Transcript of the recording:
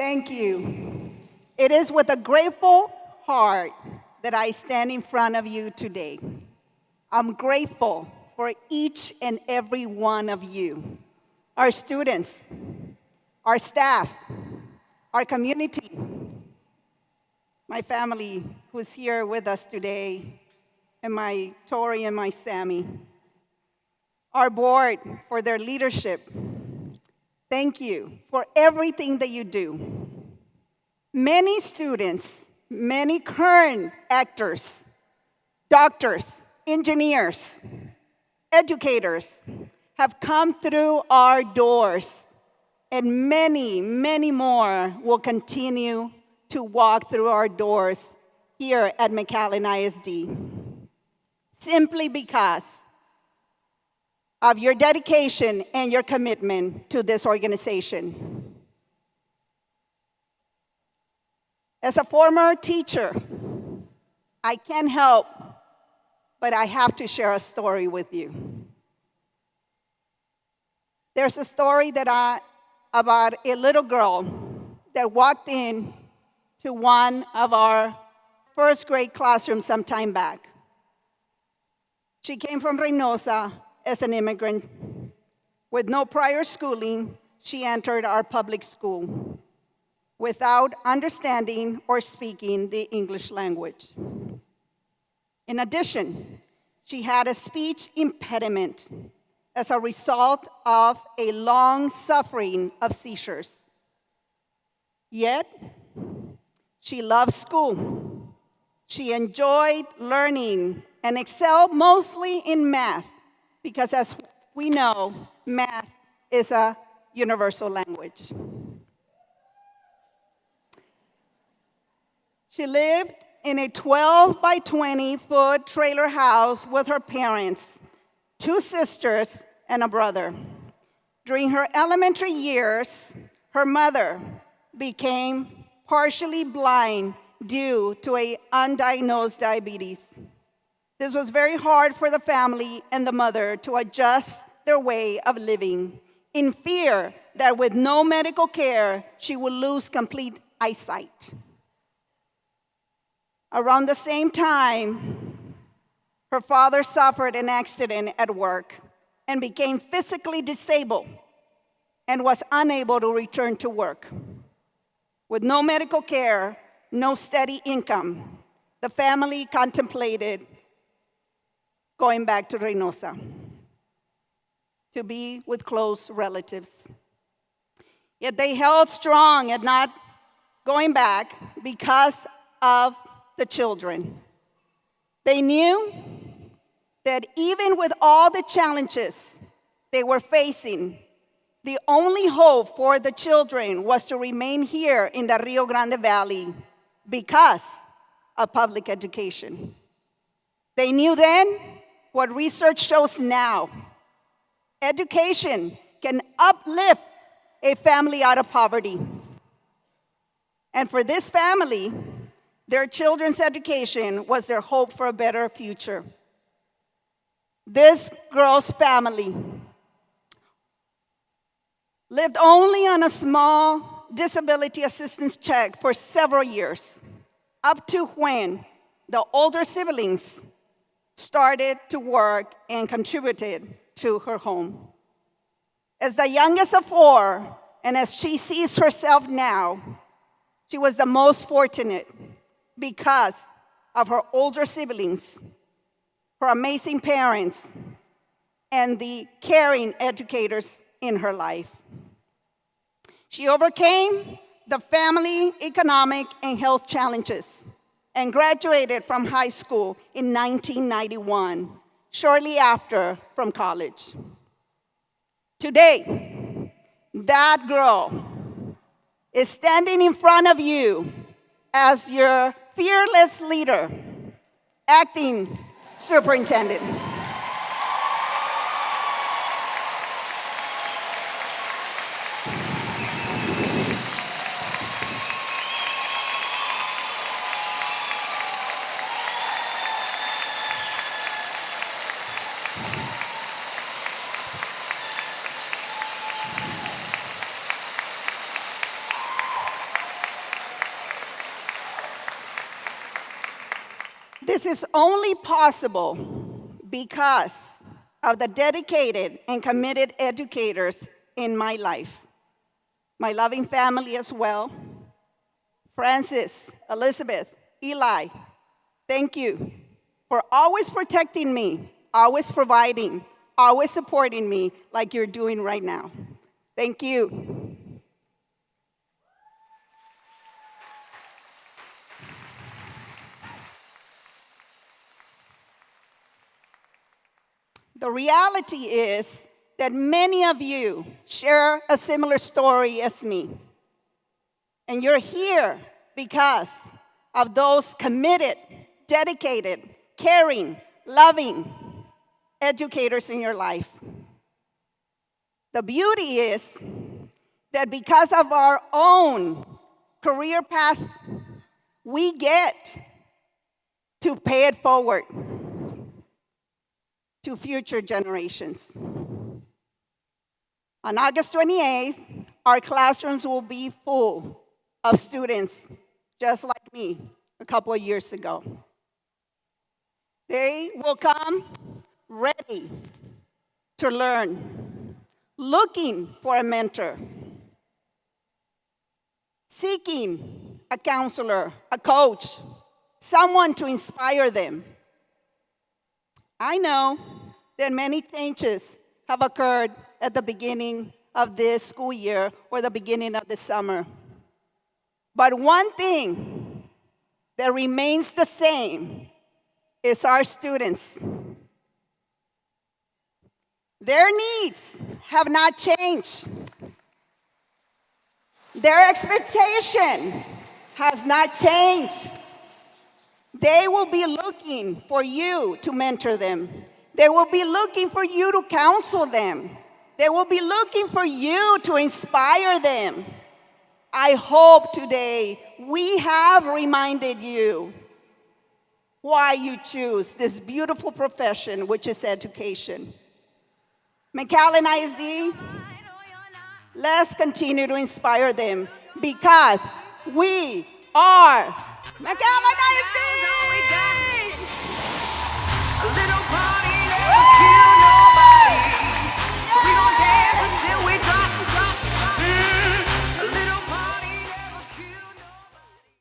Thank you. It is with a grateful heart that I stand in front of you today. I'm grateful for each and every one of you, our students, our staff, our community, my family who's here with us today, and my Tori and my Sammy, our board for their leadership. Thank you for everything that you do. Many students, many current actors, doctors, engineers, educators have come through our doors, and many, many more will continue to walk through our doors here at McAllen ISD, simply because of your dedication and your commitment to this organization. As a former teacher, I can't help, but I have to share a story with you. There's a story about a little girl that walked in to one of our first grade classrooms some time back. She came from Reynosa as an immigrant. With no prior schooling, she entered our public school without understanding or speaking the English language. In addition, she had a speech impediment as a result of a long suffering of seizures. Yet, she loved school. She enjoyed learning and excelled mostly in math, because as we know, math is a universal language. She lived in a 12 by 20-foot trailer house with her parents, 2 sisters, and a brother. During her elementary years, her mother became partially blind due to an undiagnosed diabetes. This was very hard for the family and the mother to adjust their way of living, in fear that with no medical care, she would lose complete eyesight. Around the same time, her father suffered an accident at work and became physically disabled and was unable to return to work. With no medical care, no steady income, the family contemplated going back to Reynosa to be with close relatives. Yet they held strong at not going back because of the children. They knew that even with all the challenges they were facing, the only hope for the children was to remain here in the Rio Grande Valley because of public education. They knew then what research shows now. Education can uplift a family out of poverty. And for this family, their children's education was their hope for a better future. This girl's family lived only on a small disability assistance check for several years, up to when the older siblings started to work and contributed to her home. As the youngest of 4, and as she sees herself now, she was the most fortunate because of her older siblings, her amazing parents, and the caring educators in her life. She overcame the family, economic, and health challenges and graduated from high school in 1991, shortly after from college. Today, that girl is standing in front of you as your fearless leader, acting superintendent. This is only possible because of the dedicated and committed educators in my life. My loving family as well. Francis, Elizabeth, Eli, thank you for always protecting me, always providing, always supporting me like you're doing right now. Thank you. The reality is that many of you share a similar story as me. And you're here because of those committed, dedicated, caring, loving educators in your life. The beauty is that because of our own career path, we get to pay it forward to future generations. On August 28th, our classrooms will be full of students just like me a couple of years ago. They will come ready to learn, looking for a mentor, seeking a counselor, a coach, someone to inspire them. I know that many changes have occurred at the beginning of this school year or the beginning of the summer. But one thing that remains the same is our students. Their needs have not changed. Their expectation has not changed. They will be looking for you to mentor them. They will be looking for you to counsel them. They will be looking for you to inspire them. I hope today we have reminded you why you choose this beautiful profession, which is education. McAllen ISD, let's continue to inspire them because we are McAllen ISD!